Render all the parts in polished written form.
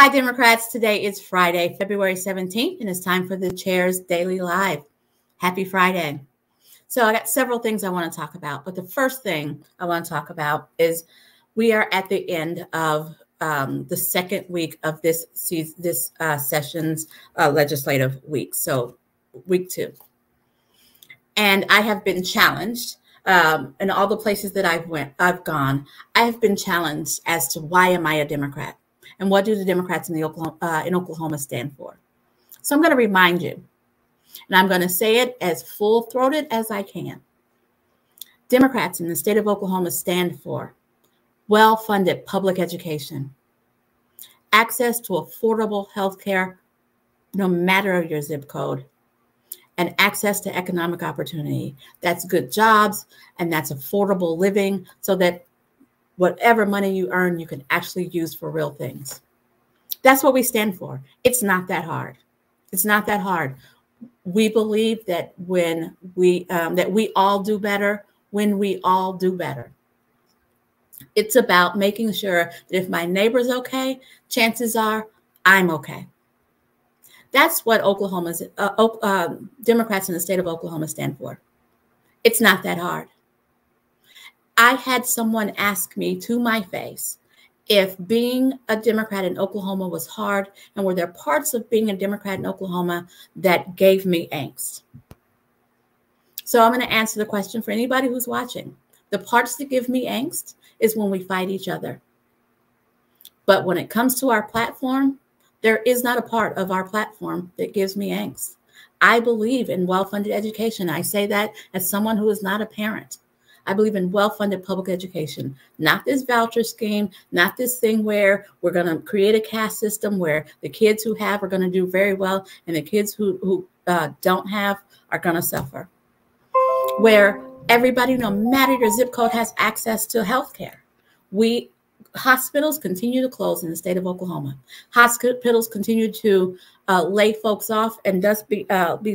Hi, Democrats. Today is Friday, February 17th, and it's time for the Chair's Daily Live. Happy Friday. So I got several things I want to talk about, but the first thing I want to talk about is we are at the end of the second week of this session's legislative week, so week 2. And I have been challenged in all the places that I've gone. I have been challenged as to why am I a Democrat? And what do the Democrats in Oklahoma stand for? So I'm going to remind you, and I'm going to say it as full-throated as I can. Democrats in the state of Oklahoma stand for well-funded public education, access to affordable health care, no matter your zip code, and access to economic opportunity. That's good jobs, and that's affordable living so that whatever money you earn, you can actually use for real things. That's what we stand for. It's not that hard. It's not that hard. We believe that when we all do better, when we all do better. It's about making sure that if my neighbor's okay, chances are I'm okay. That's what Democrats in the state of Oklahoma stand for. It's not that hard. I had someone ask me to my face if being a Democrat in Oklahoma was hard, and were there parts of being a Democrat in Oklahoma that gave me angst. So I'm going to answer the question for anybody who's watching. The parts that give me angst is when we fight each other. But when it comes to our platform, there is not a part of our platform that gives me angst. I believe in well-funded education. I say that as someone who is not a parent. I believe in well-funded public education, not this voucher scheme, not this thing where we're going to create a caste system where the kids who have are going to do very well and the kids who don't have are going to suffer. Where everybody, no matter your zip code, has access to health care. Hospitals continue to close in the state of Oklahoma. Hospitals continue to lay folks off and thus be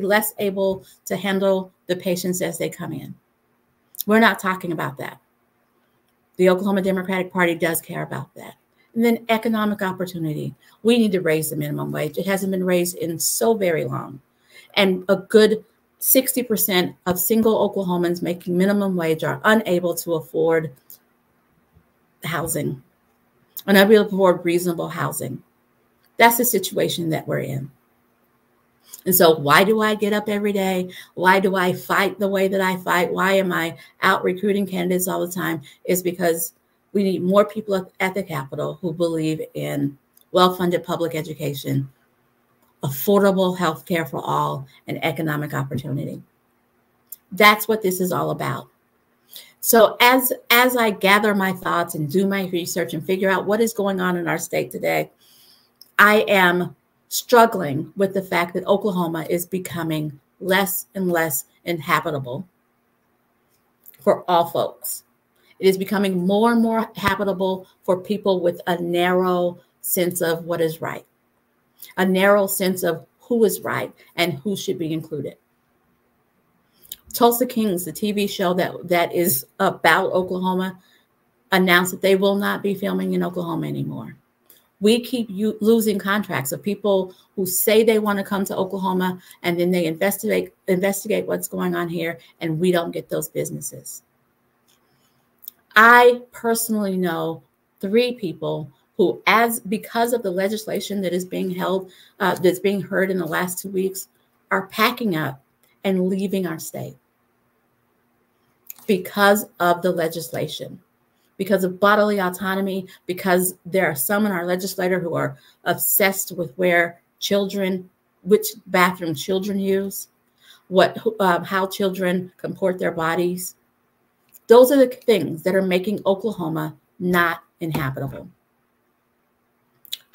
less able to handle the patients as they come in. We're not talking about that. The Oklahoma Democratic Party does care about that. And then economic opportunity. We need to raise the minimum wage. It hasn't been raised in so very long. And a good 60% of single Oklahomans making minimum wage are unable to afford housing, unable to afford reasonable housing. That's the situation that we're in. And so why do I get up every day? Why do I fight the way that I fight? Why am I out recruiting candidates all the time? Is because we need more people at the Capitol who believe in well-funded public education, affordable health care for all, and economic opportunity. That's what this is all about. So as I gather my thoughts and do my research and figure out what is going on in our state today, I am struggling with the fact that Oklahoma is becoming less and less inhabitable for all folks. It is becoming more and more habitable for people with a narrow sense of what is right, a narrow sense of who is right and who should be included. Tulsa Kings, the TV show that is about Oklahoma, announced that they will not be filming in Oklahoma anymore. We keep losing contracts of people who say they want to come to Oklahoma, and then they investigate what's going on here, and we don't get those businesses. I personally know 3 people who, because of the legislation that is being that's being heard in the last 2 weeks, are packing up and leaving our state because of the legislation. Because of bodily autonomy, because there are some in our legislature who are obsessed with which bathroom children use, how children comport their bodies. Those are the things that are making Oklahoma not inhabitable.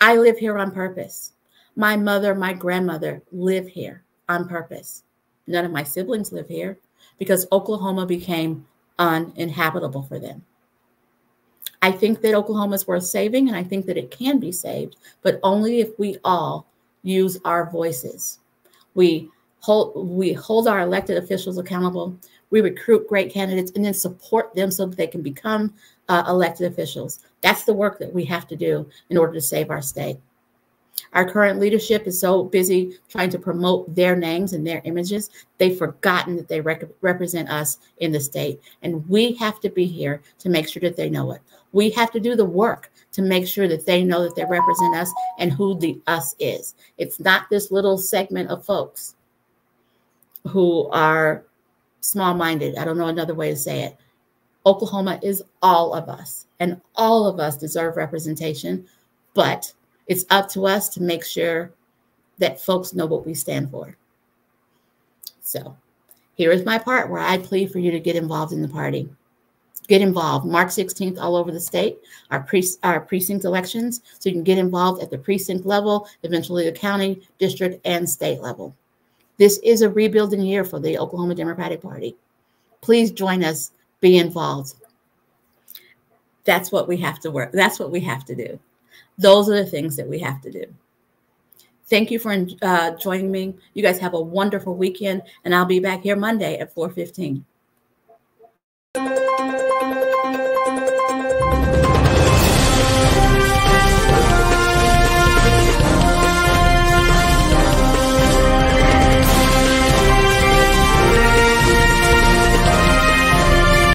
I live here on purpose. My mother, my grandmother live here on purpose. None of my siblings live here because Oklahoma became uninhabitable for them. I think that Oklahoma is worth saving, and I think that it can be saved, but only if we all use our voices. We hold our elected officials accountable. We recruit great candidates and then support them so that they can become elected officials. That's the work that we have to do in order to save our state. Our current leadership is so busy trying to promote their names and their images, they've forgotten that they represent us in the state. And we have to be here to make sure that they know it. We have to do the work to make sure that they know that they represent us and who the us is. It's not this little segment of folks who are small-minded. I don't know another way to say it. Oklahoma is all of us, and all of us deserve representation, but it's up to us to make sure that folks know what we stand for. So here is my part where I plead for you to get involved in the party. Get involved. March 16th, all over the state, our precinct elections, so you can get involved at the precinct level, eventually the county, district, and state level. This is a rebuilding year for the Oklahoma Democratic Party. Please join us. Be involved. That's what we have to work. That's what we have to do. Those are the things that we have to do. Thank you for joining me. You guys have a wonderful weekend, and I'll be back here Monday at 4:15.